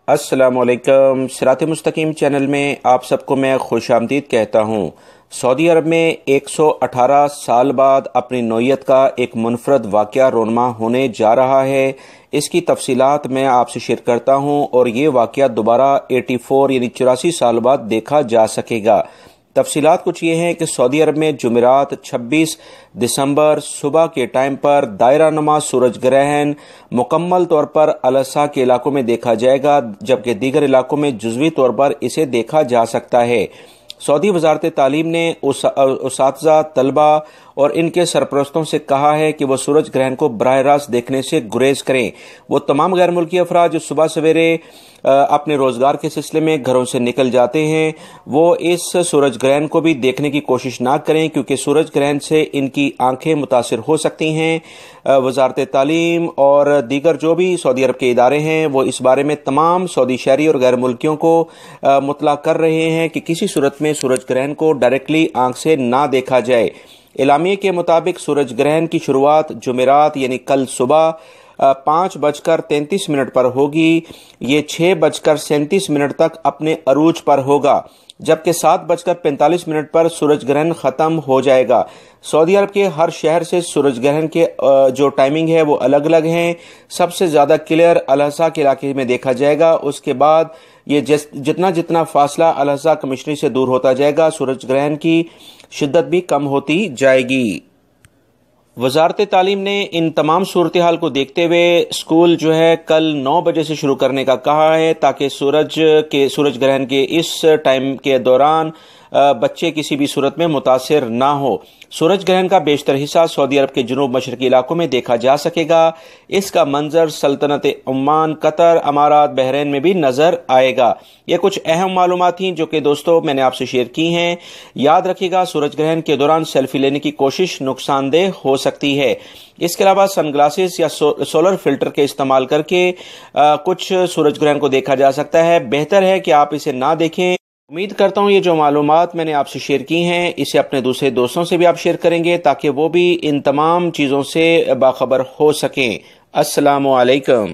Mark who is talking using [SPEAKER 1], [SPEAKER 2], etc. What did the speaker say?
[SPEAKER 1] السلام علیکم۔ صراط مستقیم چینل میں آپ سب کو میں خوش آمدید کہتا ہوں۔ سعودی عرب میں 118 سال بعد اپنی نوعیت کا ایک منفرد واقعہ رونما ہونے جا رہا ہے۔ اس کی تفصیلات میں آپ سے شیئر کرتا ہوں اور یہ واقعہ دوبارہ 84 یعنی 84 سال بعد دیکھا جا سکے گا۔ تفصیلات کچھ یہ ہیں کہ سعودی عرب میں جمعرات 26 دسمبر صبح کے ٹائم پر دائرہ نما سورج گرہن مکمل طور پر الاصا کے علاقوں میں دیکھا جائے گا، جبکہ دیگر علاقوں میں جزوی طور پر اسے دیکھا جا سکتا ہے۔ سعودی وزارت تعلیم نے اساتذہ، طلبہ اور ان کے سرپرستوں سے کہا ہے کہ وہ سورج گرہن کو براہ راست دیکھنے سے گریز کریں۔ وہ تمام غیر ملکی افراد جو صبح سویرے اپنے روزگار کے سلسلے میں گھروں سے نکل جاتے ہیں، وہ اس سورج گرہن کو بھی دیکھنے کی کوشش نہ کریں، کیونکہ سورج گرہن سے ان کی آنکھیں متاثر ہو سکتی ہیں۔ وزارت تعلیم اور دیگر جو بھی سعودی عرب کے ادارے ہیں وہ اس بارے میں تمام سعودی شہری اور غیر ملکیوں کو مطلع کر رہے ہیں کہ کسی صورت میں سورج گرہن کو ڈائریکٹلی آنکھ سے نہ دیکھا جائے۔ اعلامیے کے مطابق سورج گرہن کی شروعات جمعرات یعنی کل صبح 5:33 پر ہوگی۔ یہ 6:37 تک اپنے عروج پر ہوگا، جبکہ 7:45 پر سورج گرہن ختم ہو جائے گا۔ سعودی عرب کے ہر شہر سے سورج گرہن کے جو ٹائمنگ ہے وہ الگ الگ ہیں۔ سب سے زیادہ کلیئر الاصا کے علاقے میں دیکھا جائے گا۔ اس کے بعد یہ جتنا فاصلہ الاصا کمشنری سے دور ہوتا جائے گا، سورج گرہن کی شدت بھی کم ہوتی جائے گی۔ وزارت تعلیم نے ان تمام صورتحال کو دیکھتے ہوئے اسکول جو ہے کل 9 بجے سے شروع کرنے کا کہا ہے، تاکہ سورج گرہن کے اس ٹائم کے دوران بچے کسی بھی صورت میں متاثر نہ ہو۔ سورج گرہن کا بیشتر حصہ سعودی عرب کے جنوب مشرقی علاقوں میں دیکھا جا سکے گا۔ اس کا منظر سلطنت عمان، قطر، امارات، بحرین میں بھی نظر آئے گا۔ یہ کچھ اہم معلومات تھیں جو کہ دوستو میں نے آپ سے شیئر کی ہیں۔ یاد رکھیے گا، سورج گرہن کے دوران سیلفی لینے کی کوشش نقصان دہ ہو سکتی ہے۔ اس کے علاوہ سن گلاسز یا سولر فلٹر کے استعمال کر کے کچھ سورج گرہن کو دیکھا جا سکتا ہے۔ بہتر ہے کہ آپ اسے نہ دیکھیں۔ امید کرتا ہوں یہ جو معلومات میں نے آپ سے شیئر کی ہیں اسے اپنے دوسرے دوستوں سے بھی آپ شیئر کریں گے، تاکہ وہ بھی ان تمام چیزوں سے باخبر ہو سکیں۔ السلام علیکم۔